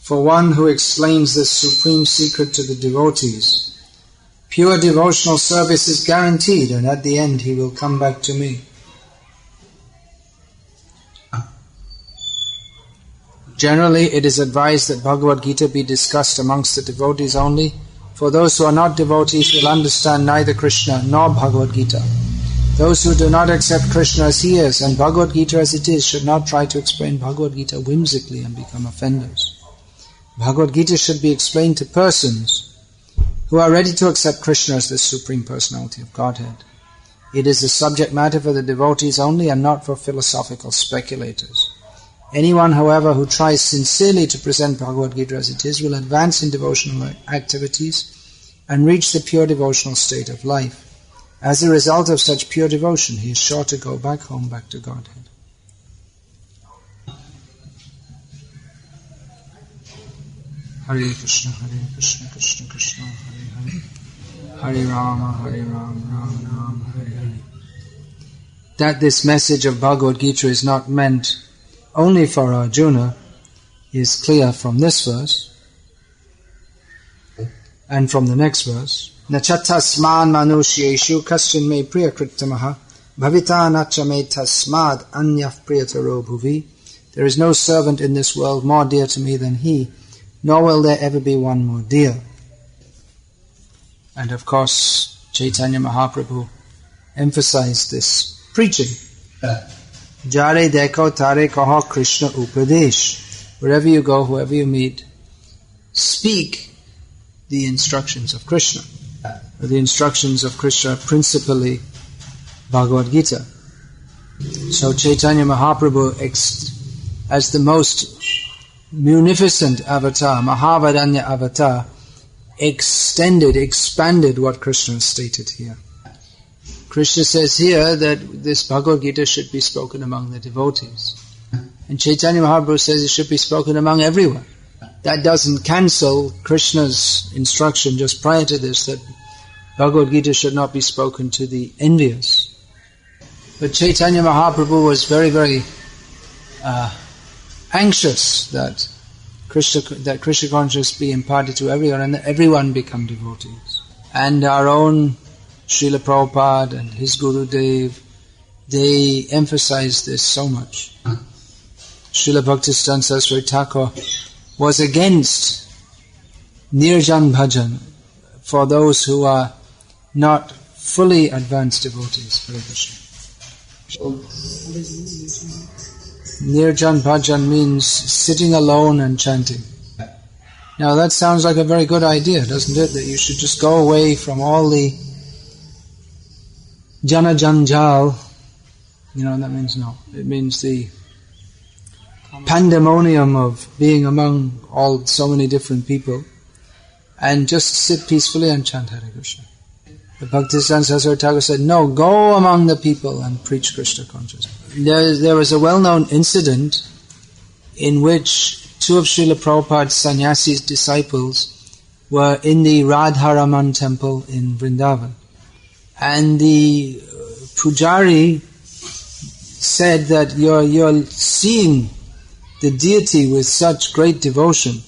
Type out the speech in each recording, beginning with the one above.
for one who explains this supreme secret to the devotees. Pure devotional service is guaranteed, and at the end he will come back to me. Generally, it is advised that Bhagavad-gita be discussed amongst the devotees only, for those who are not devotees will understand neither Krishna nor Bhagavad-gita. Those who do not accept Krishna as he is and Bhagavad-gita as it is should not try to explain Bhagavad-gita whimsically and become offenders. Bhagavad-gita should be explained to persons who are ready to accept Krishna as the Supreme Personality of Godhead. It is a subject matter for the devotees only and not for philosophical speculators. Anyone, however, who tries sincerely to present Bhagavad-gita as it is will advance in devotional activities and reach the pure devotional state of life. As a result of such pure devotion, he is sure to go back home, back to Godhead. Hare Krishna, Krishna Krishna, Hare Hare, Hare Rama, Rama Rama, Hare Hare. That this message of Bhagavad-gita is not meant only for Arjuna is clear from this verse and from the next verse. Nachatasman manushyeshu kashin me priyakrittamaha bhavita nacha me tasmad anyaf priyataro bhuvi. There is no servant in this world more dear to me than he, nor will there ever be one more dear. And of course, Chaitanya Mahaprabhu emphasized this preaching. Jare dekho tare kaho Krishna upadesh. Wherever you go, whoever you meet, speak the instructions of Krishna. The instructions of Krishna, principally Bhagavad-gita. So Chaitanya Mahaprabhu, as the most munificent avatar, Mahavadanya avatar, expanded what Krishna stated here. Krishna says here that this Bhagavad-gita should be spoken among the devotees. And Chaitanya Mahaprabhu says it should be spoken among everyone. That doesn't cancel Krishna's instruction just prior to this that Bhagavad-gita should not be spoken to the envious. But Chaitanya Mahaprabhu was very, very anxious that Krishna consciousness be imparted to everyone and that everyone become devotees. And our own Srila Prabhupada and his Gurudev, they emphasize this so much. Srila Bhaktisiddhanta Saraswati Thakur was against Nirjan Bhajan for those who are not fully advanced devotees. Hare Krishna. Nirjan Bhajan means sitting alone and chanting. Now that sounds like a very good idea, doesn't it? That you should just go away from all the Jana Janjal. That means no. It means the pandemonium of being among so many different people and just sit peacefully and chant Hare Krishna. The Bhaktisiddhanta Saraswati Thakur said, no, go among the people and preach Krishna consciousness. There was a well-known incident in which two of Srila Prabhupada's sannyasi's disciples were in the Radharaman temple in Vrindavan. And the pujari said that you're seeing the deity with such great devotion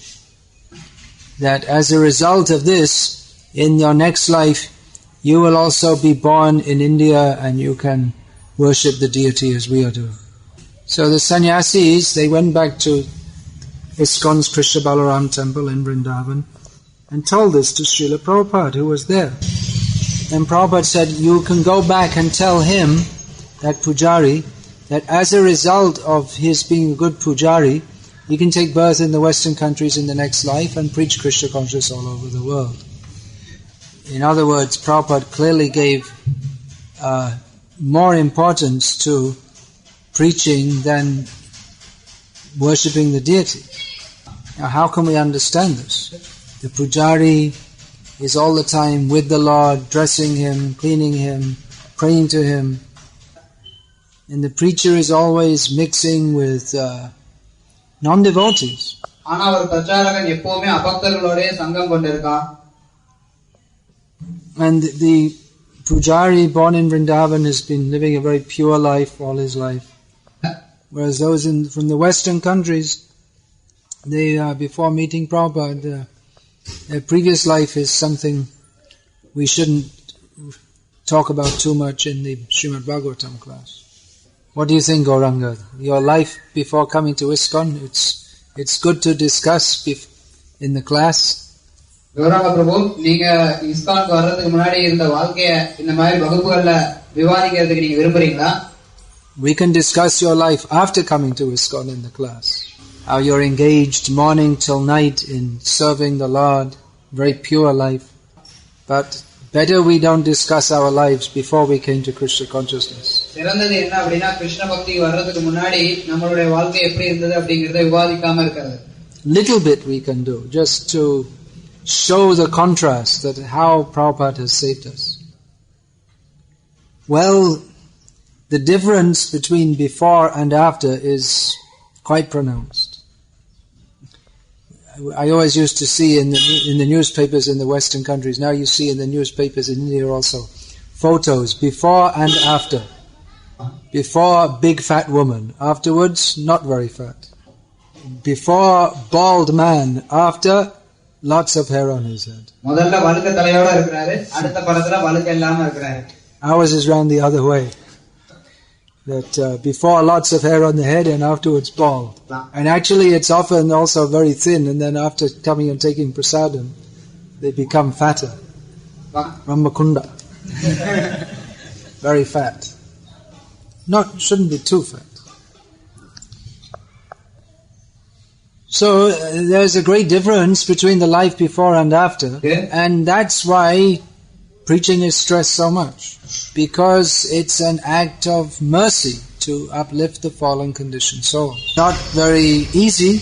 that as a result of this, in your next life, you will also be born in India and you can worship the deity as we are doing. So the sannyasis, they went back to ISKCON's Krishna Balaram temple in Vrindavan and told this to Srila Prabhupada, who was there. And Prabhupada said, you can go back and tell him, that pujari, that as a result of his being a good pujari, he can take birth in the Western countries in the next life and preach Krishna consciousness all over the world. In other words, Prabhupada clearly gave more importance to preaching than worshipping the deity. Now, how can we understand this? The pujari is all the time with the Lord, dressing him, cleaning him, praying to him. And the preacher is always mixing with non-devotees. And the pujari born in Vrindavan has been living a very pure life all his life. Whereas those from the Western countries, before meeting Prabhupada, their previous life is something we shouldn't talk about too much in the Srimad Bhagavatam class. What do you think, Gauranga? Your life before coming to ISKCON, it's good to discuss in the class. Gauranga Prabhu, நீங்க ISKCON வர்றதுக்கு முன்னாடி இருந்த வாழ்க்கைய இந்த மாதிரி வகுப்புகள்ல விவாதிக்கிறதுக்கு நீங்க விரும்புறீங்களா? We can discuss your life after coming to ISKCON in the class. How you're engaged morning till night in serving the Lord, very pure life. But better we don't discuss our lives before we came to Krishna consciousness. சிறந்தது என்ன அப்படினா கிருஷ்ண பக்திக்கு வர்றதுக்கு முன்னாடி நம்மளுடைய வாழ்க்கை எப்படி இருந்தது அப்படிங்கறதை விவாதிக்காம இருக்கிறது. Little bit we can do just to show the contrast that how Prabhupada has saved us. Well, the difference between before and after is quite pronounced. I always used to see in the newspapers in the Western countries, now you see in the newspapers in India also, photos before and after. Before, big fat woman. Afterwards, not very fat. Before, bald man. After, lots of hair on his head. Ours is round the other way. That before lots of hair on the head and afterwards bald. And actually it's often also very thin, and then after coming and taking prasadam, they become fatter. Ramakunda. Very fat. Shouldn't be too fat. So there's a great difference between the life before and after, and that's why preaching is stressed so much, because it's an act of mercy to uplift the fallen conditioned soul. Not very easy.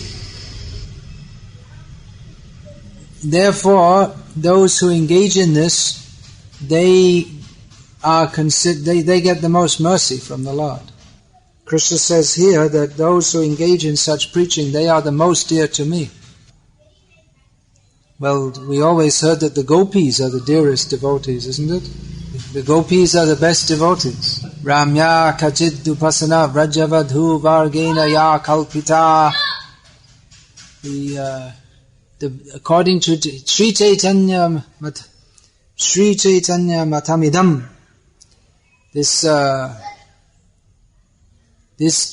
Therefore, those who engage in this, they get the most mercy from the Lord. Krishna says here that those who engage in such preaching, they are the most dear to me. Well, we always heard that the gopis are the dearest devotees, isn't it? The gopis are the best devotees. Ramya kachid dupasana vrajavadhu vargena ya kalpita. According to Sri Chaitanya Matamidam, this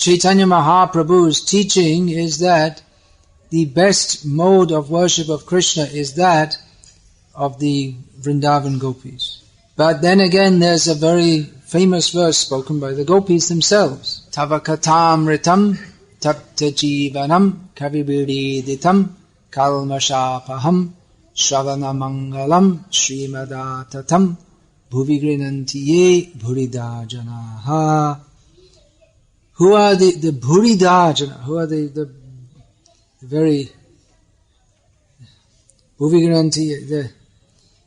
Chaitanya Mahaprabhu's teaching is that the best mode of worship of Krishna is that of the Vrindavan gopis. But then again, there's a very famous verse spoken by the gopis themselves. Tavakatamritam tapta jivanam kavibiriditam kalmashapaham shravanamangalam srimadatatam bhuvigrinantiye bhuridajanaha. Who are the bhuridajana? Who are the very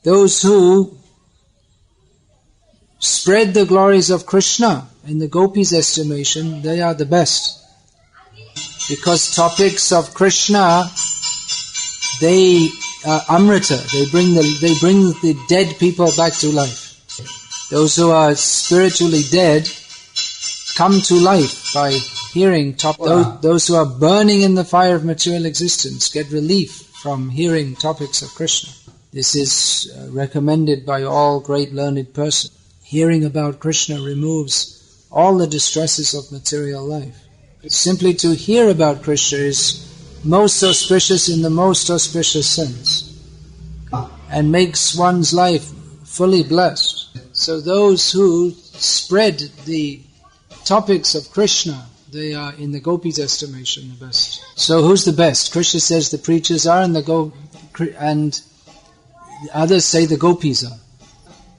those who spread the glories of Krishna? In the gopis' estimation, they are the best, because topics of Krishna, they are amrita. They bring the dead people back to life. Those who are spiritually dead come to life by hearing those who are burning in the fire of material existence get relief from hearing topics of Krishna. This is recommended by all great learned persons. Hearing about Krishna removes all the distresses of material life. Simply to hear about Krishna is most auspicious in the most auspicious sense, and makes one's life fully blessed. So those who spread the topics of Krishna, they are, in the gopis' estimation, the best. So who's the best? Krishna says the preachers are, and the others say the gopis are.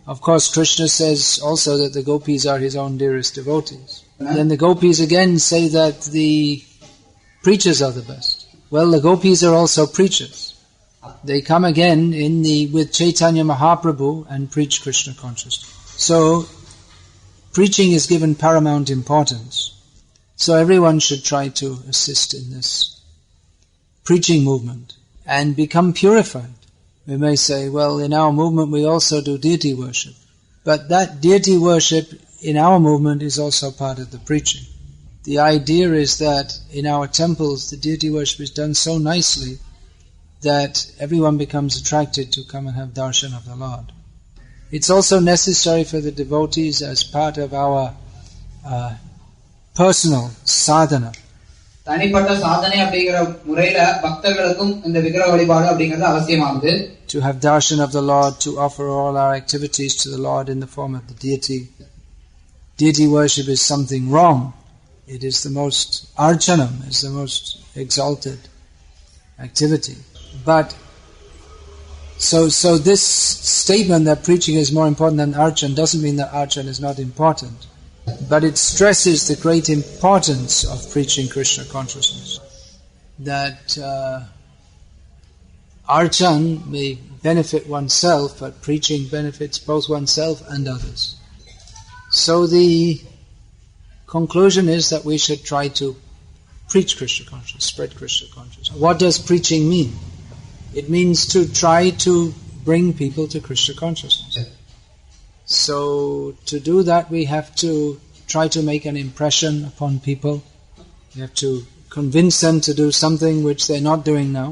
Of course, Krishna says also that the gopis are his own dearest devotees. And then the gopis again say that the preachers are the best. Well, the gopis are also preachers. They come again with Chaitanya Mahaprabhu and preach Krishna consciousness. So, preaching is given paramount importance. So everyone should try to assist in this preaching movement and become purified. We may say, well, in our movement we also do deity worship. But that deity worship in our movement is also part of the preaching. The idea is that in our temples, the deity worship is done so nicely that everyone becomes attracted to come and have darshan of the Lord. It's also necessary for the devotees as part of our personal sadhana. தனிப்பட்ட சாதனை அப்படிங்கிற முறையில பக்தர்களுக்கும் இந்த விக்கிரக வழிபாடு அப்படிங்கிறது அவசியமாகுது. To have darshan of the Lord, to offer all our activities to the Lord in the form of the deity. Deity worship is something wrong. It is the most archanam, is the most exalted activity. But so this statement that preaching is more important than archan doesn't mean that archan is not important. But it stresses the great importance of preaching Krishna consciousness. That archan may benefit oneself, but preaching benefits both oneself and others. So the conclusion is that we should try to preach Krishna consciousness, spread Krishna consciousness. What does preaching mean? It means to try to bring people to Krishna consciousness. So to do that we have to try to make an impression upon people. We have to convince them to do something which they're not doing now.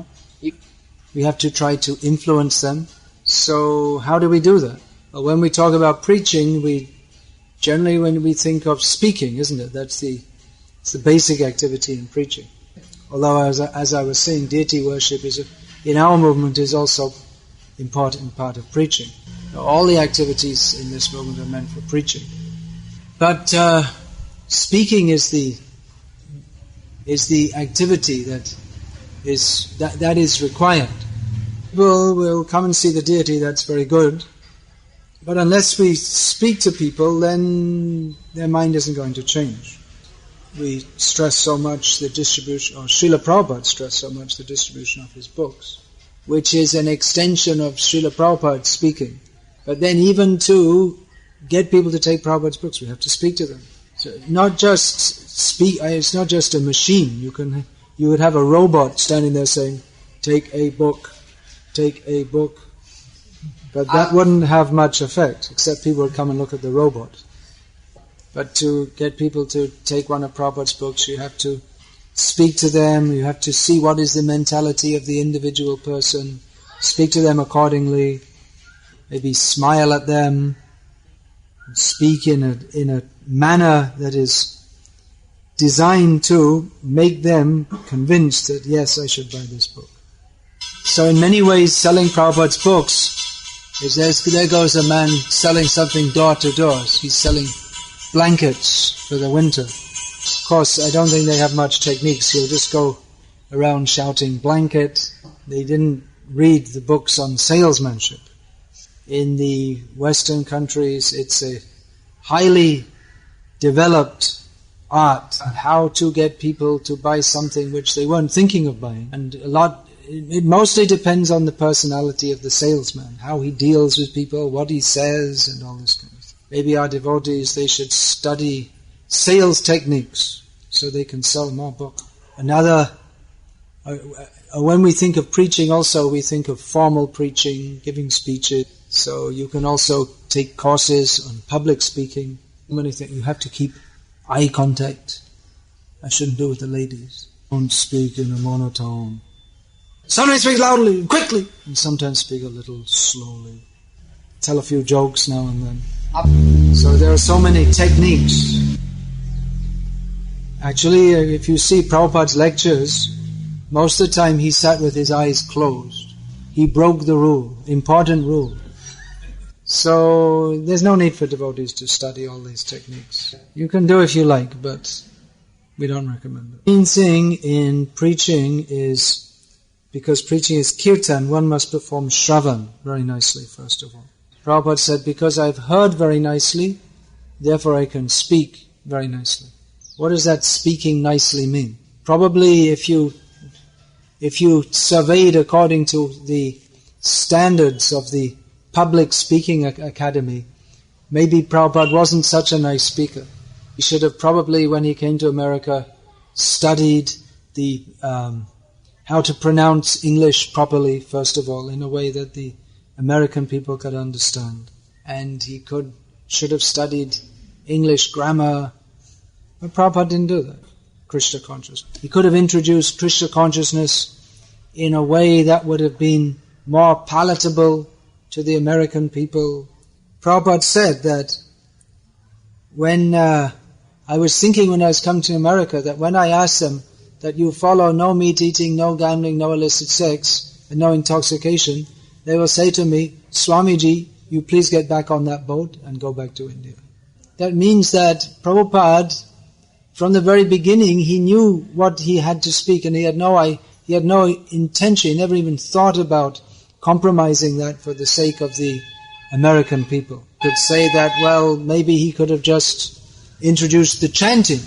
We have to try to influence them. So how do we do that? Well, when we talk about preaching, generally when we think of speaking, isn't it? It's the basic activity in preaching. Although as I was saying, deity worship in our movement is also important part of preaching. All the activities in this movement are meant for preaching. But speaking is the activity that is required. People will come and see the deity, that's very good. But unless we speak to people, then their mind isn't going to change. We stress so much the distribution, or Srila Prabhupada stressed so much the distribution of his books, which is an extension of Srila Prabhupada speaking. But then even to get people to take Prabhupada's books, we have to speak to them. So not just speak, it's not just a machine. You would have a robot standing there saying, take a book. But that wouldn't have much effect, except people would come and look at the robot. But to get people to take one of Prabhupada's books, you have to speak to them, you have to see what is the mentality of the individual person, speak to them accordingly, maybe smile at them, speak in a manner that is designed to make them convinced that yes, I should buy this book. So in many ways, selling Prabhupada's books is there goes a man selling something door to door. He's selling blankets for the winter. Of course, I don't think they have much techniques. He'll just go around shouting blanket. They didn't read the books on salesmanship. In the Western countries, it's a highly developed art, how to get people to buy something which they weren't thinking of buying. And it mostly depends on the personality of the salesman, how he deals with people, what he says, and all this kind of stuff. Maybe our devotees, they should study sales techniques so they can sell more books. When we think of preaching also, we think of formal preaching, giving speeches. So you can also take courses on public speaking. Many things. You have to keep eye contact. I shouldn't do with the ladies. Don't speak in a monotone. Sometimes speak loudly, quickly, and sometimes speak a little slowly. Tell a few jokes now and then. So there are so many techniques. Actually, if you see Prabhupada's lectures, most of the time he sat with his eyes closed. He broke the rule, important rule. So there's no need for devotees to study all these techniques. You can do if you like, but we don't recommend it. The main thing in preaching is, because preaching is kirtan, one must perform shravan very nicely, first of all. Prabhupada said, because I've heard very nicely, therefore I can speak very nicely. What does that speaking nicely mean? Probably if you surveyed according to the standards of the public speaking academy, maybe Prabhupada wasn't such a nice speaker. He should have probably, when he came to America, studied the how to pronounce English properly, first of all, in a way that the American people could understand. And he should have studied English grammar, but Prabhupada didn't do that. Krishna consciousness. He could have introduced Krishna consciousness in a way that would have been more palatable to the American people. Prabhupada said that when I was thinking when I was coming to America, that when I asked them that you follow no meat eating, no gambling, no illicit sex, and no intoxication, they will say to me, Swamiji, you please get back on that boat and go back to India. That means that Prabhupada, from the very beginning, he knew what he had to speak, and he had no intention, he never even thought about compromising that for the sake of the American people. Could say that, well, maybe he could have just introduced the chanting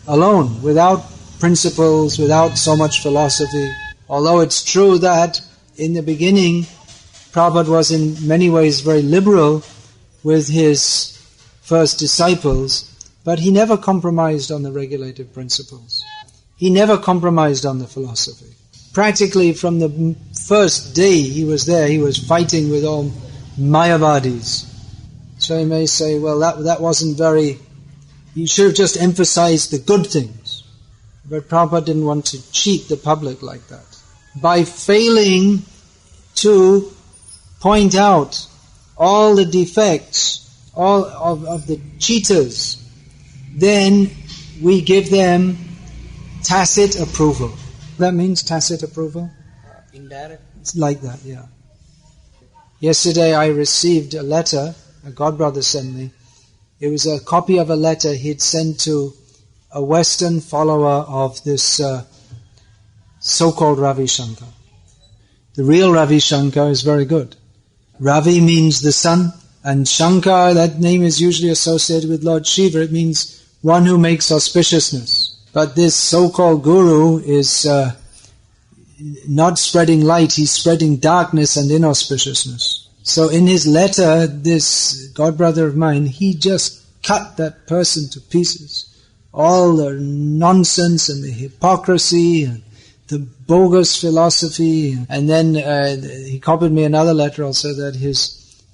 alone, without principles, without so much philosophy. Although it's true that in the beginning, Prabhupada was in many ways very liberal with his first disciples, but he never compromised on the regulative principles. He never compromised on the philosophy. Practically from the first day he was there, he was fighting with all Mayavadis. So you may say, well, that wasn't very... You should have just emphasized the good things. But Prabhupada didn't want to cheat the public like that. By failing to point out all the defects, all of the cheaters, then we give them tacit approval. That means tacit approval? Indirect. It's like that, yeah. Yesterday I received a letter, a godbrother sent me. It was a copy of a letter he'd sent to a Western follower of this so-called Ravi Shankar. The real Ravi Shankar is very good. Ravi means the sun, and Shankar, that name is usually associated with Lord Shiva. It means one who makes auspiciousness. But this so-called guru is not spreading light, he's spreading darkness and inauspiciousness. So in his letter, this godbrother of mine, he just cut that person to pieces. All the nonsense and the hypocrisy and the bogus philosophy. And then he copied me another letter also that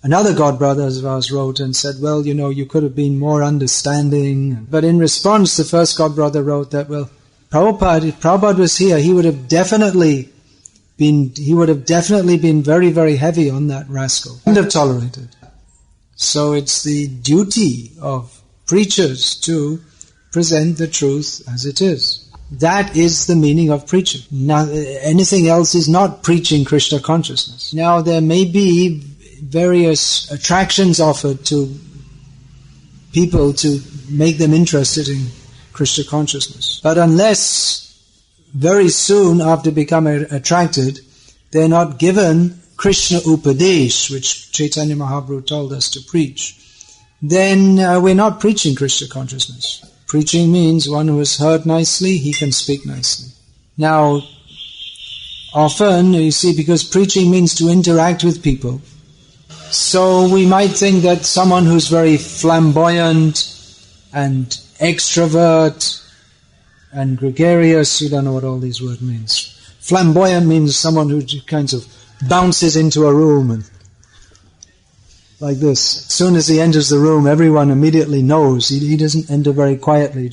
another godbrother of ours wrote and said, well, you could have been more understanding. But in response, the first godbrother wrote that, well, Prabhupada, if Prabhupada was here, he would have definitely been very, very heavy on that rascal. Wouldn't have tolerated. So it's the duty of preachers to present the truth as it is. That is the meaning of preaching. Now, anything else is not preaching Krishna consciousness. Now, there may be various attractions offered to people to make them interested in Krishna consciousness. But unless very soon after becoming attracted, they're not given Krishna Upadesh, which Chaitanya Mahaprabhu told us to preach, then we're not preaching Krishna consciousness. Preaching means one who has heard nicely, he can speak nicely. Now, often, you see, because preaching means to interact with people, so we might think that someone who's very flamboyant and extrovert and gregarious, you don't know what all these words means. Flamboyant means someone who kind of bounces into a room and like this. As soon as he enters the room, everyone immediately knows. He doesn't enter very quietly,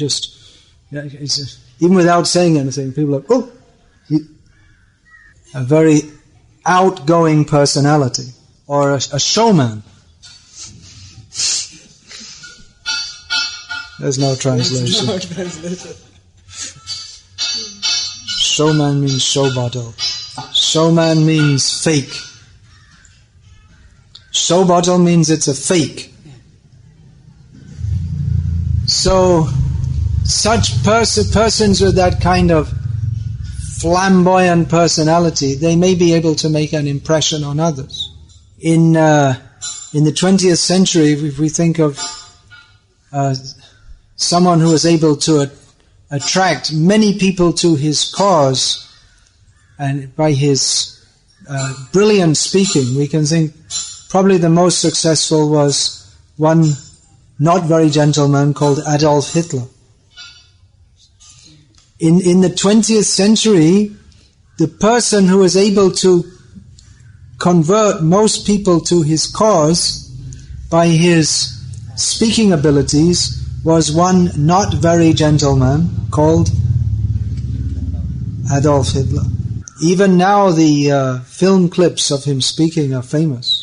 even without saying anything, people are, oh! A very outgoing personality, or a showman. There's no translation. No translation. Showman means show bottle. Showman means fake. Show bottle means it's a fake. So, such persons with that kind of flamboyant personality, they may be able to make an impression on others. In the 20th century, if we think of someone who was able to attract many people to his cause, and by his brilliant speaking, we can think probably the most successful was one not very gentleman called Adolf Hitler. In the 20th century, the person who was able to convert most people to his cause by his speaking abilities was one not very gentleman called Adolf Hitler. Even now the film clips of him speaking are famous.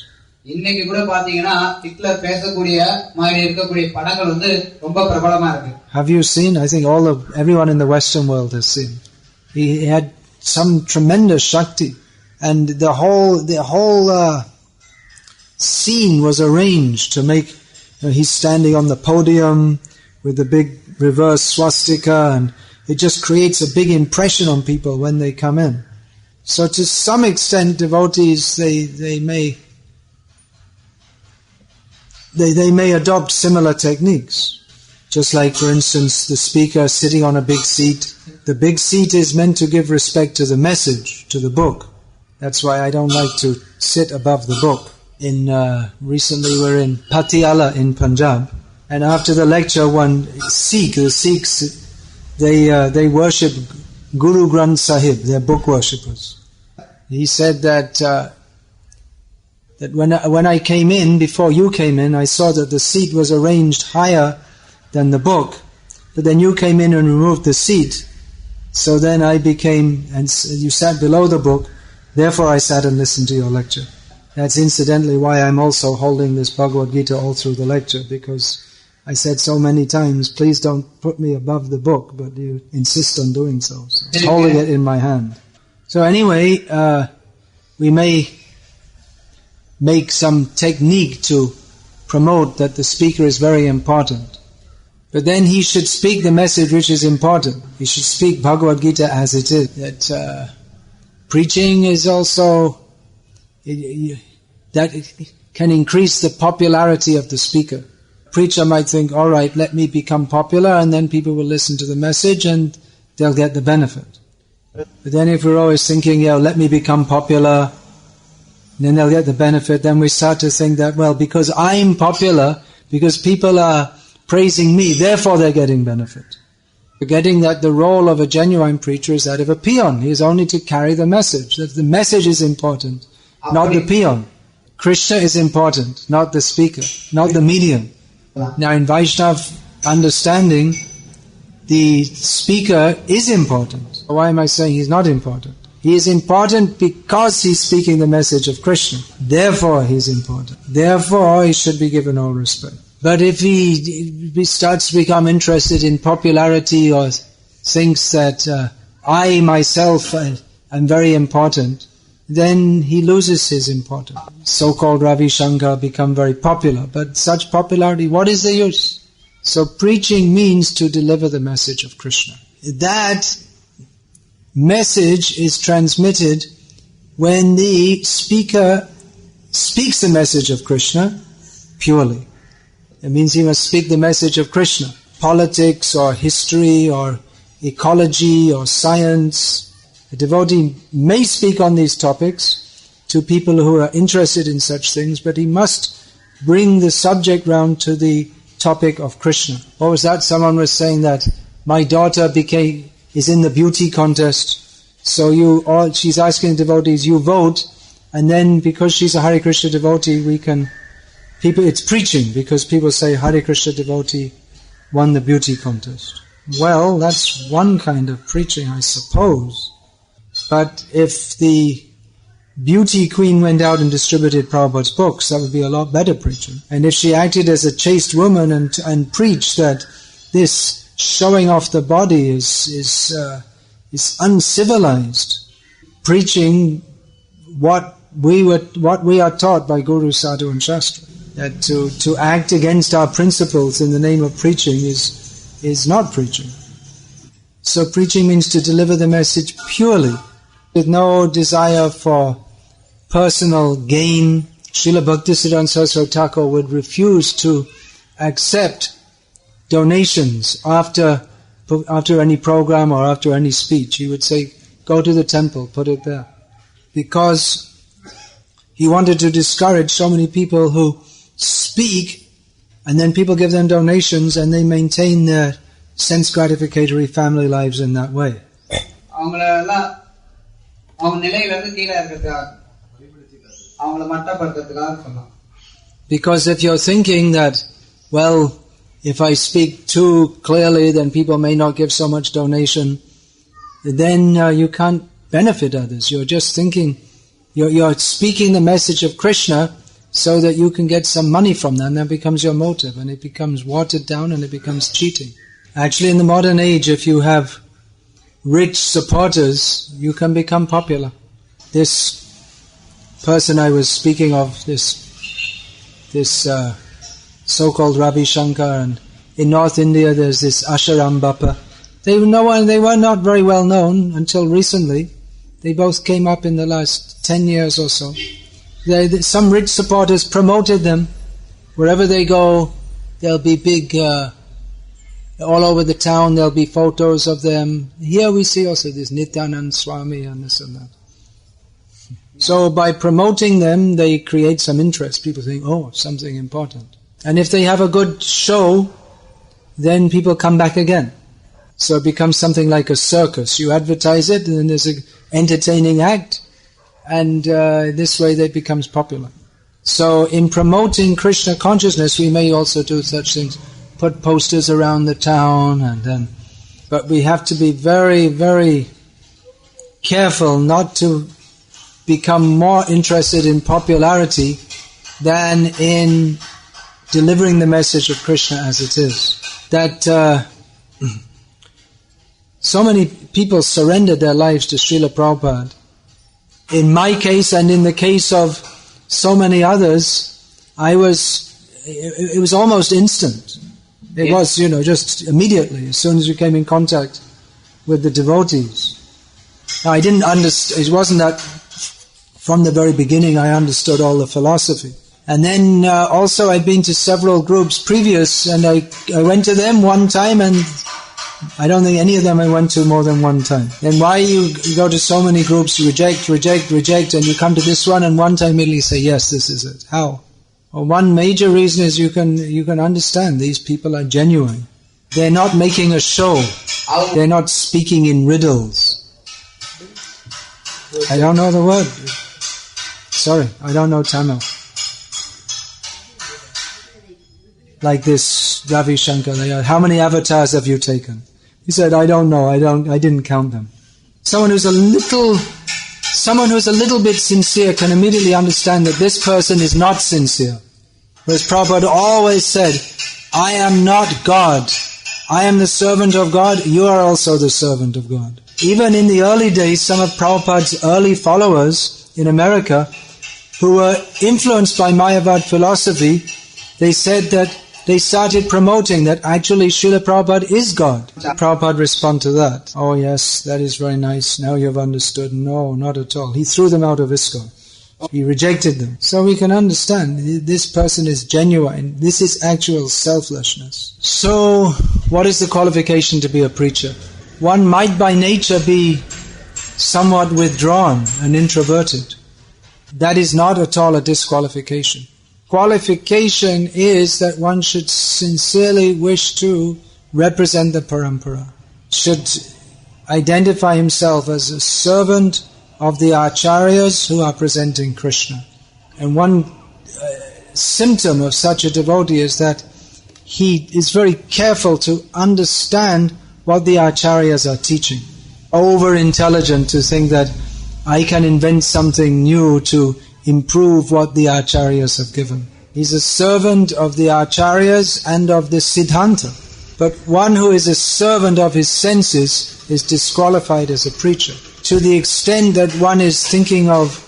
இன்னைக்கு கூட பாத்தீங்கன்னா Hitler பேசக்கூடிய மாதிரி இருக்கக்கூடிய படங்கள் வந்து ரொம்ப பிரபலமா இருக்கு. Have you seen? I think everyone in the Western world has seen. He had some tremendous Shakti, and the whole scene was arranged to make. He's standing on the podium with the big reverse swastika, and it just creates a big impression on people when they come in. So to some extent, devotees they may adopt similar techniques. Just like, for instance, the speaker sitting on a big seat. The big seat is meant to give respect to the message, to the book. That's why I don't like to sit above the book. Recently we're in Patiala in Punjab, and after the lecture, the Sikhs, they worship Guru Granth Sahib, they're book worshippers. He said that when I came in, before you came in, I saw that the seat was arranged higher than the book, but then you came in and removed the seat, so then I became, and you sat below the book, therefore I sat and listened to your lecture. That's incidentally why I'm also holding this Bhagavad-gita all through the lecture, because I said so many times, please don't put me above the book, but you insist on doing so. So I'm holding it in my hand. So anyway, we may make some technique to promote that the speaker is very important. But then he should speak the message which is important. He should speak Bhagavad-gita as it is. That preaching is also, that can increase the popularity of the speaker. Preacher might think, all right, let me become popular, and then people will listen to the message and they'll get the benefit. But then if we're always thinking, let me become popular, and then they'll get the benefit, then we start to think that, well, because I'm popular, because people are praising me, therefore they're getting benefit. Forgetting that the role of a genuine preacher is that of a peon. He is only to carry the message. That the message is important, not the peon. Krishna is important, not the speaker, not the medium. Now in Vaishnava understanding, the speaker is important. Why am I saying he's not important? He is important because he's speaking the message of Krishna. Therefore he is important. Therefore he should be given all respect. But if he starts to become interested in popularity or thinks that I myself am very important, then he loses his importance. So-called Ravi Shankar become very popular, but such popularity, what is the use? So preaching means to deliver the message of Krishna. That message is transmitted when the speaker speaks the message of Krishna purely. It means he must speak the message of Krishna. Politics or history or ecology or science. A devotee may speak on these topics to people who are interested in such things, but he must bring the subject round to the topic of Krishna. What was that? Someone was saying that my daughter is in the beauty contest, so she's asking devotees, you vote, and then because she's a Hare Krishna devotee, it's preaching, because people say Hare Krishna devotee won the beauty contest. Well, that's one kind of preaching, I suppose. But if the beauty queen went out and distributed Prabhupada's books, that would be a lot better preaching. And if she acted as a chaste woman and preached that this showing off the body is uncivilized, preaching what we are taught by Guru, Sadhu and Shastra, that to act against our principles in the name of preaching is not preaching. So preaching means to deliver the message purely, with no desire for personal gain. Srila Bhaktisiddhanta Saraswati Thakur would refuse to accept donations after any program or after any speech. He would say, go to the temple, put it there. Because he wanted to discourage so many people who speak and then people give them donations and they maintain their sense gratificatory family lives in that way. Because if you're thinking that, well, if I speak too clearly, then people may not give so much donation. Then you can't benefit others. You're just thinking, you're speaking the message of Krishna so that you can get some money from them. That becomes your motive, and it becomes watered down, and it becomes cheating. Actually, in the modern age, if you have rich supporters, you can become popular. This person I was speaking of, this so-called Ravi Shankar, and in North India there's this Asharam Bappa. They were not very well known until recently. They both came up in the last 10 years or so. Some rich supporters promoted them. Wherever they go, there'll be big, all over the town there'll be photos of them. Here we see also this Nityanand Swami and this and that. So by promoting them, they create some interest. People think, oh, something important. And if they have a good show, then people come back again. So it becomes something like a circus. You advertise it, and then there's an entertaining act, and this way it becomes popular. So in promoting Krishna consciousness, we may also do such things. Put posters around the town, but we have to be very, very careful not to become more interested in popularity than in delivering the message of Krishna as it is. That so many people surrendered their lives to Srila Prabhupada. In my case and in the case of so many others, it was almost instant. It was, just immediately, as soon as we came in contact with the devotees. Now, I didn't understand, it wasn't that from the very beginning I understood all the philosophy. And then also I'd been to several groups previous, and I went to them one time, and I don't think any of them I went to more than one time. Then why you go to so many groups, you reject, and you come to this one, and one time immediately say, yes, this is it. How? Well, one major reason is you can understand these people are genuine. They're not making a show. They're not speaking in riddles. I don't know the word. Sorry, I don't know Tamil. Like this Ravi Shankar, how many avatars have you taken? He said, I don't know, I didn't count them. Someone who's a little bit sincere can immediately understand that this person is not sincere. Whereas Prabhupada always said, I am not God. I am the servant of God, you are also the servant of God. Even in the early days, some of Prabhupada's early followers in America, who were influenced by Mayavad philosophy, they said that they started promoting that actually Srila Prabhupada is God. Prabhupada responded to that. Oh yes, that is very nice. Now you've understood. No, not at all. He threw them out of ISKCON. He rejected them. So we can understand this person is genuine. This is actual selflessness. So what is the qualification to be a preacher? One might by nature be somewhat withdrawn and introverted. That is not at all a disqualification. Qualification is that one should sincerely wish to represent the parampara, should identify himself as a servant of the acharyas who are presenting Krishna. And one symptom of such a devotee is that he is very careful to understand what the acharyas are teaching. Over-intelligent to think that I can invent something new to improve what the acharyas have given. He's a servant of the acharyas and of the siddhanta. But one who is a servant of his senses is disqualified as a preacher. To the extent that one is thinking of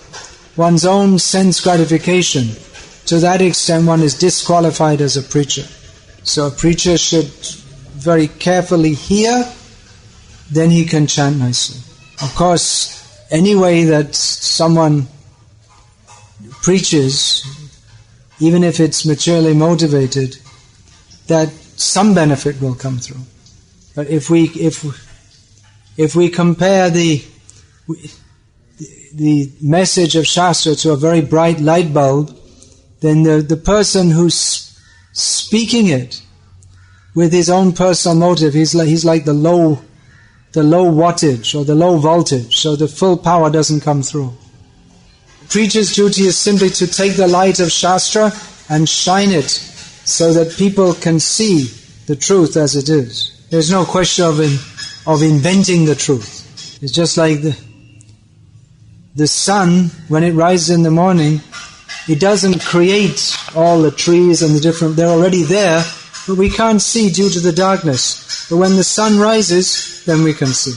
one's own sense gratification, to that extent one is disqualified as a preacher. So a preacher should very carefully hear, then he can chant nicely. Of course, any way that someone preaches, even if it's materially motivated, that some benefit will come through. But if we compare the message of Shastra to a very bright light bulb, then the person who's speaking it with his own personal motive, he's like the low wattage or the low voltage, so the full power doesn't come through. Preacher's duty is simply to take the light of Shastra and shine it so that people can see the truth as it is. There's no question of inventing the truth. It's just like the sun, when it rises in the morning, it doesn't create all the trees and they're already there, but we can't see due to the darkness. But when the sun rises, then we can see.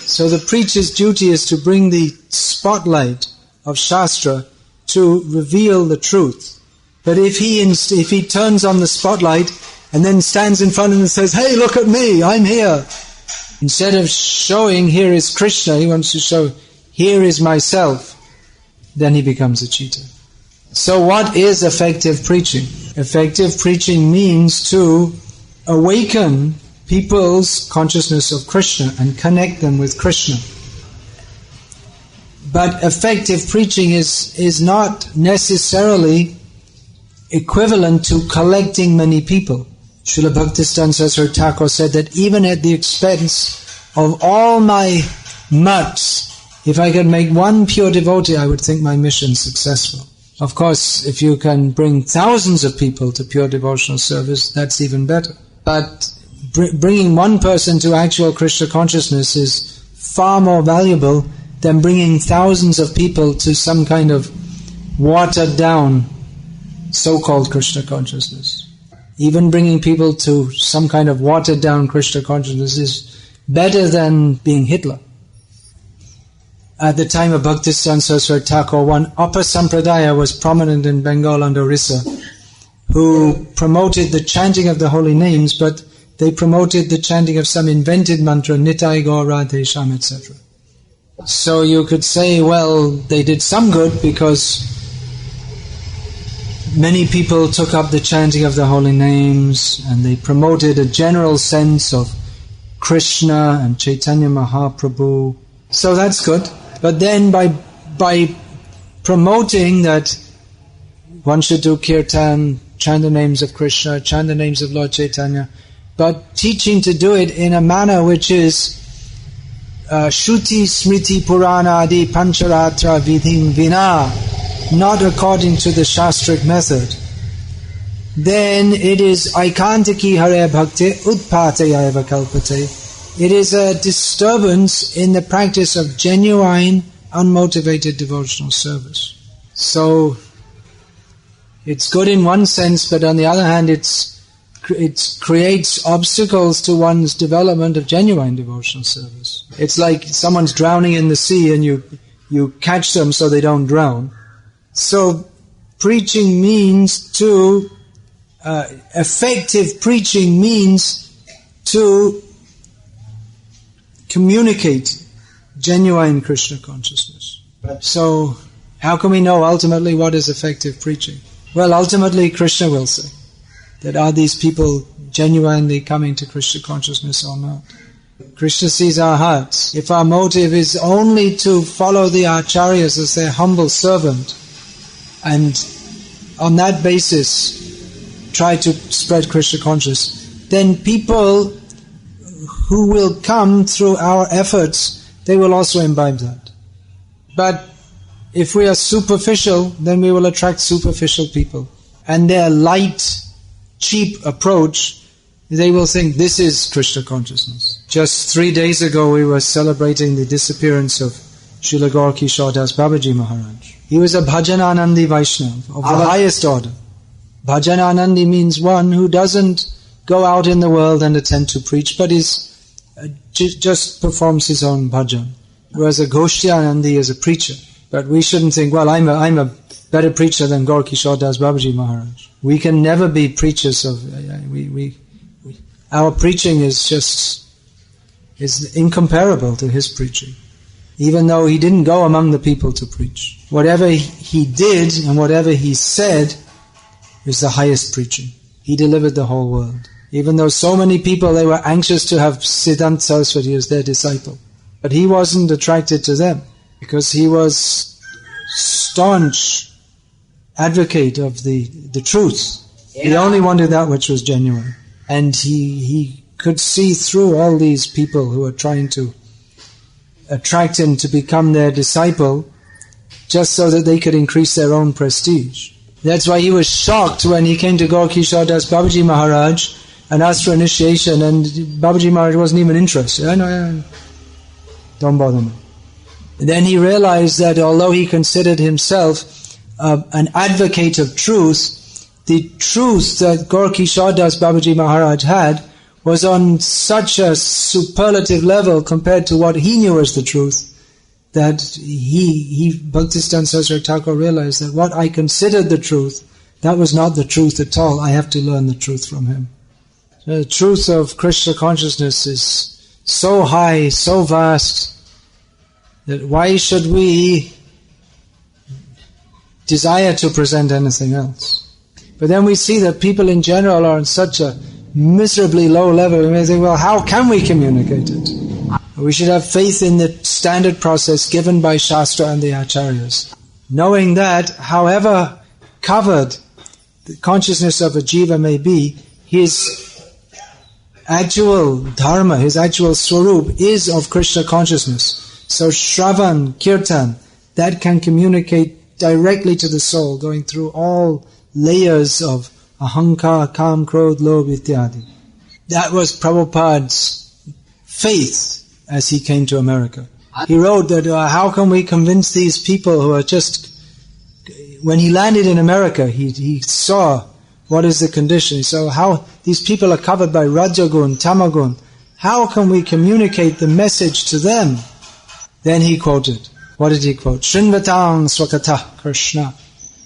So the preacher's duty is to bring the spotlight of Shastra to reveal the truth. But if he turns on the spotlight and then stands in front of them and says, "Hey, look at me, I'm here," instead of showing here is Krishna, he wants to show here is myself, then he becomes a cheater. So what is effective preaching? Effective preaching means to awaken people's consciousness of Krishna and connect them with Krishna. But effective preaching is not necessarily equivalent to collecting many people. Srila Bhaktisiddhanta Saraswati Thakur said that even at the expense of all my mutts, if I could make one pure devotee, I would think my mission successful. Of course, if you can bring thousands of people to pure devotional service, that's even better. But bringing one person to actual Krishna consciousness is far more valuable than bringing thousands of people to some kind of watered down so-called Krishna consciousness. Even bringing people to some kind of watered down Krishna consciousness is better than being Hitler. At the time of Bhaktisiddhanta Saraswati Thakur, one Upper Sampradaya was prominent in Bengal and Orissa, who promoted the chanting of the holy names, but they promoted the chanting of some invented mantra, Nitai Gaur Radhe Sham, etc. So you could say, well, they did some good because many people took up the chanting of the holy names and they promoted a general sense of Krishna and Chaitanya Mahaprabhu. So that's good. But then by promoting that one should do kirtan, chant the names of Krishna, chant the names of Lord Chaitanya, but teaching to do it in a manner which is Shruti Smriti Purana Adi Pancharatra Vidhim Vina, not according to the Shastric method, then it is Aikantaki Hare Bhakti Utpatayaiva Kalpate. It is a disturbance in the practice of genuine, unmotivated devotional service. So, it's good in one sense, but on the other hand, it creates obstacles to one's development of genuine devotional service. It's like someone's drowning in the sea and you catch them so they don't drown. So, preaching means to, effective preaching means to communicate genuine Krishna consciousness. So, how can we know ultimately what is effective preaching? Well, ultimately Krishna will say that are these people genuinely coming to Krishna consciousness or not. Krishna sees our hearts. If our motive is only to follow the acharyas as their humble servant and on that basis try to spread Krishna consciousness, then people who will come through our efforts, they will also imbibe that. But if we are superficial, then we will attract superficial people. And their light, cheap approach, they will think this is Krishna consciousness. Just 3 days ago we were celebrating the disappearance of Srila Gaur Kishore Das Babaji Maharaj. He was a Bhajananandi Vaishnava of the highest order. Bhajananandi means one who doesn't go out in the world and attempt to preach, but is just performs his own bhajan. Whereas a Ghoshyanandi is a preacher. But we shouldn't think, well, I'm a better preacher than Gaur Kishore Das Babaji Maharaj. We can never be preachers of... our preaching is incomparable to his preaching. Even though he didn't go among the people to preach. Whatever he did and whatever he said is the highest preaching. He delivered the whole world. Even though so many people, they were anxious to have Siddhanta Saraswati as their disciple. But he wasn't attracted to them, because he was staunch advocate of the truth. Yeah. He only wanted that which was genuine. And he could see through all these people who were trying to attract him to become their disciple, just so that they could increase their own prestige. That's why he was shocked when he came to Gaur Kishore Das Babaji Maharaj, and asked for initiation, and Babaji Maharaj wasn't even interested. No, don't bother me. And then he realized that although he considered himself an advocate of truth, the truth that Gaur Kishore Das Babaji Maharaj had was on such a superlative level compared to what he knew as the truth, that Bhaktisiddhanta Saraswati Thakur realized that what I considered the truth, that was not the truth at all. I have to learn the truth from him. The truth of Krishna consciousness is so high, so vast, that why should we desire to present anything else? But then we see that people in general are on such a miserably low level. We may think, well, how can we communicate it? We should have faith in the standard process given by Shastra and the Acharyas. Knowing that, however covered the consciousness of a jiva may be, his actual dharma, his actual swarup is of Krishna consciousness. So Shravan, Kirtan, that can communicate directly to the soul, going through all layers of ahankar, kam, krodh, lobh, ityadi. That was Prabhupada's faith as he came to America. He wrote that how can we convince these people who are just... When he landed in America, he saw what is the condition. He saw how these people are covered by Rajagun, Tamagun. How can we communicate the message to them? Then he quoted. What did he quote? Shrinvatang swakata Krishna.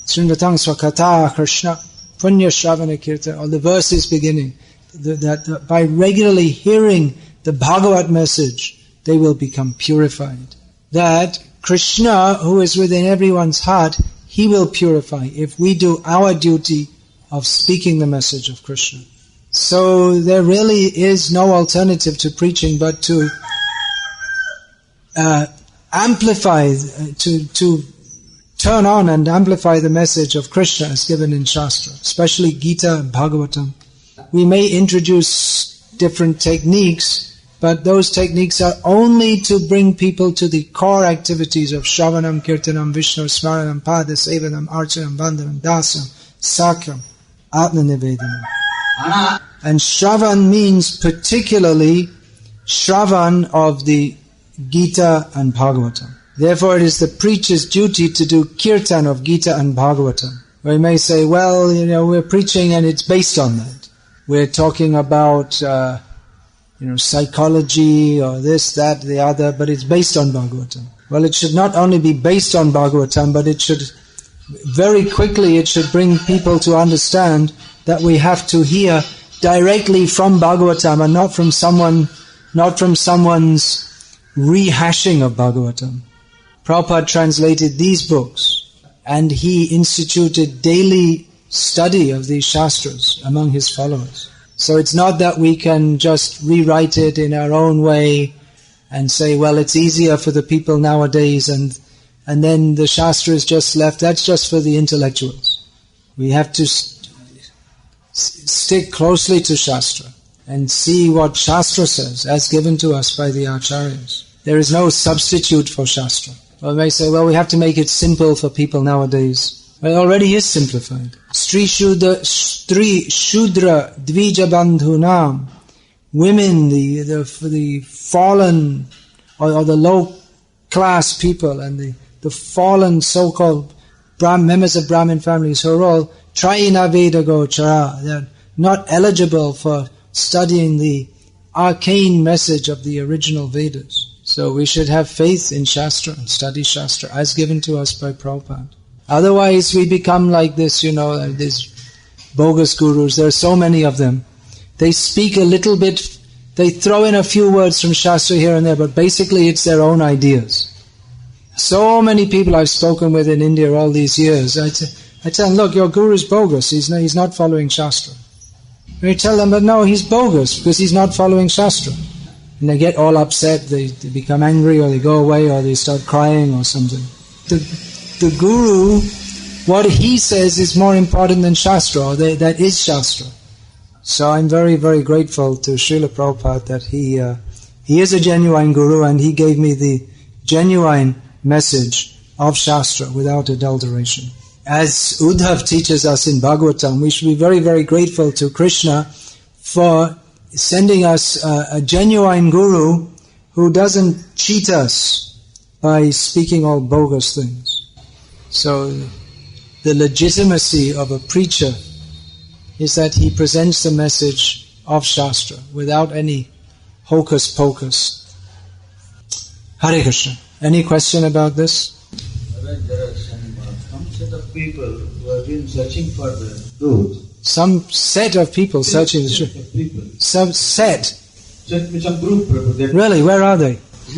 Shrinvatang swakata Krishna. Punya Shravana Kirta. Or the verses beginning. That by regularly hearing the Bhagavad message, they will become purified. That Krishna, who is within everyone's heart, He will purify if we do our duty of speaking the message of Krishna. So there really is no alternative to preaching but to amplify, to turn on and amplify the message of Krishna as given in Shastra, especially Gita and Bhagavatam. We may introduce different techniques, but those techniques are only to bring people to the core activities of Shravanam, Kirtanam, Vishnu, Smaranam, Pada, Sevanam, Archanam, Vandanam, Dasam, Sakram, Atma Nivedanam. And Shravan means particularly Shravan of the Gita and Bhagavatam. Therefore it is the preacher's duty to do Kirtan of Gita and Bhagavatam. We may say, well, we're preaching and it's based on that. We're talking about psychology or this, that, the other, but it's based on Bhagavatam. Well, it should not only be based on Bhagavatam, but it should, very quickly, it should bring people to understand that we have to hear directly from Bhagavatam and not from someone's rehashing of Bhagavatam. Prabhupada translated these books, and he instituted daily study of these Shastras among his followers. So it's not that we can just rewrite it in our own way and say, well, it's easier for the people nowadays and then the Shastra is just left. That's just for the intellectuals. We have to stick closely to Shastra and see what Shastra says as given to us by the Acharyas. There is no substitute for Shastra. Well, we may say, well, we have to make it simple for people nowadays. Well, it already is simplified. Stri Shudra Dvija Bandhunam. Women, the fallen or the low class people and the fallen so-called members of Brahmin families who are all Trayina Veda Gochara. They're not eligible for studying the arcane message of the original Vedas. So we should have faith in Shastra and study Shastra as given to us by Prabhupada. Otherwise we become like this, these bogus gurus. There are so many of them. They speak a little bit, they throw in a few words from Shastra here and there, but basically it's their own ideas. So many people I've spoken with in India all these years, I tell them, look, your guru is bogus, he's not following Shastra. And I tell them, but no, he's bogus because he's not following Shastra. And they get all upset, they become angry or they go away or they start crying or something. The guru, what he says is more important than Shastra, or that is Shastra. So I'm very, very grateful to Srila Prabhupada that he is a genuine guru and he gave me the genuine message of Shastra without adulteration. As Uddhav teaches us in Bhagavatam, we should be very, very grateful to Krishna for sending us a genuine guru who doesn't cheat us by speaking all bogus things. So the legitimacy of a preacher is that he presents the message of Shastra without any hocus pocus. Hare Krishna. Any question about this? There are some set of people who have been searching for the truth. Some set of people searching the truth. Some set? Some group. Really? Where are they?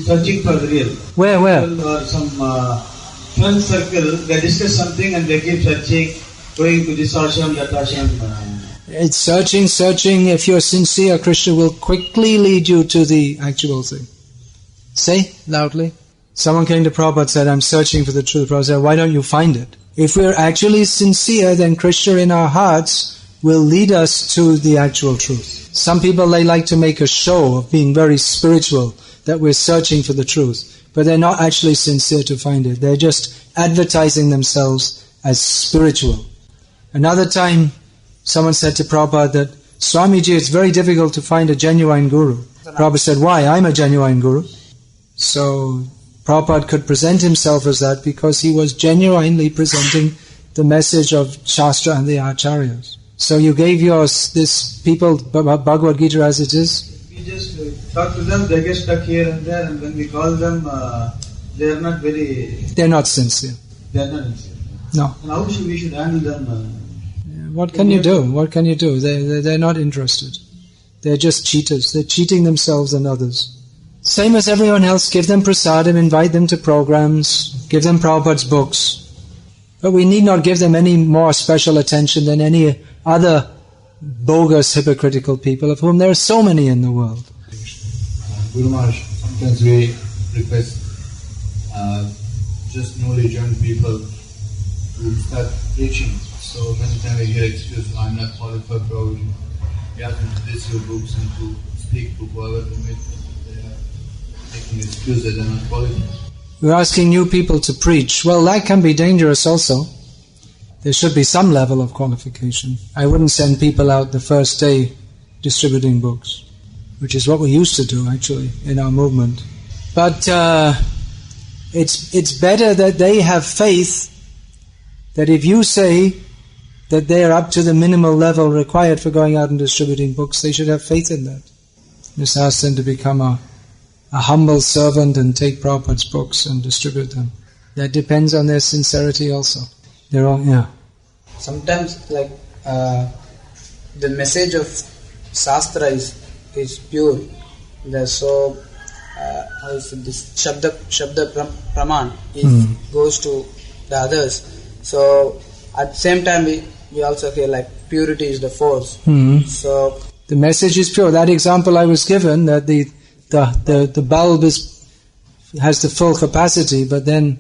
Searching for the real. Where? Or some friend circle, they discuss something and they keep searching, going to this ashram, that ashram. It's searching. If you're sincere, Krishna will quickly lead you to the actual thing. Say loudly. Someone came to Prabhupada and said, I'm searching for the truth. Prabhupada said, why don't you find it? If we're actually sincere, then Krishna in our hearts will lead us to the actual truth. Some people, they like to make a show of being very spiritual, that we're searching for the truth. But they're not actually sincere to find it. They're just advertising themselves as spiritual. Another time, someone said to Prabhupada that, Swamiji, it's very difficult to find a genuine guru. Prabhupada said, why? I'm a genuine guru. So Prabhupada could present himself as that because he was genuinely presenting the message of Shastra and the Acharyas. So you gave this people Bhagavad-gita as it is? We just talk to them, they get stuck here and there, and when we call them, they are not very... They're not sincere. They are not sincere. No. And how we should handle them? What can you do? What can you do? They're not interested. They're just cheaters. They're cheating themselves and others. Same as everyone else, give them prasadam, invite them to programs, give them Prabhupada's books. But we need not give them any more special attention than any other bogus, hypocritical people, of whom there are so many in the world. Guru Maharaj, sometimes we request just newly joined people to start preaching. So many times we hear excuse, I'm not qualified for it. You have to read your books and to speak to whoever we meet. They are making excuses and not qualified. We're asking new people to preach. Well, that can be dangerous also. There should be some level of qualification. I wouldn't send people out the first day distributing books, which is what we used to do actually in our movement. But it's better that they have faith that if you say that they are up to the minimal level required for going out and distributing books, they should have faith in that. Just ask them to become a humble servant and take Prabhupada's books and distribute them. That depends on their sincerity also. They're all, yeah. Sometimes, the message of Shastra is pure. So, how is it, this Shabda Praman goes to the others. So, at the same time, we also feel like purity is the force. So, the message is pure. That example I was given, that the bulb has the full capacity, but then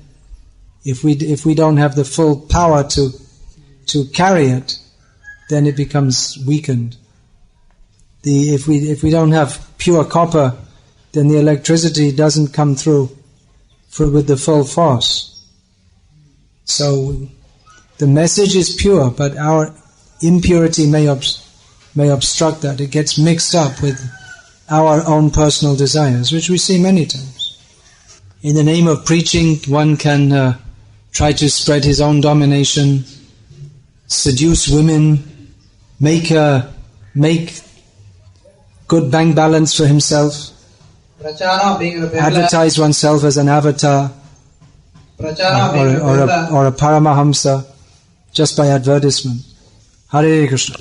if we don't have the full power to carry it, then it becomes weakened. If we don't have pure copper, then the electricity doesn't come through with the full force. So the message is pure, but our impurity may obstruct that. It gets mixed up with our own personal desires, which we see many times. In the name of preaching, one can try to spread his own domination, seduce women, make good bank balance for himself, advertise oneself as an avatar or a Paramahamsa just by advertisement. Hare Krishna.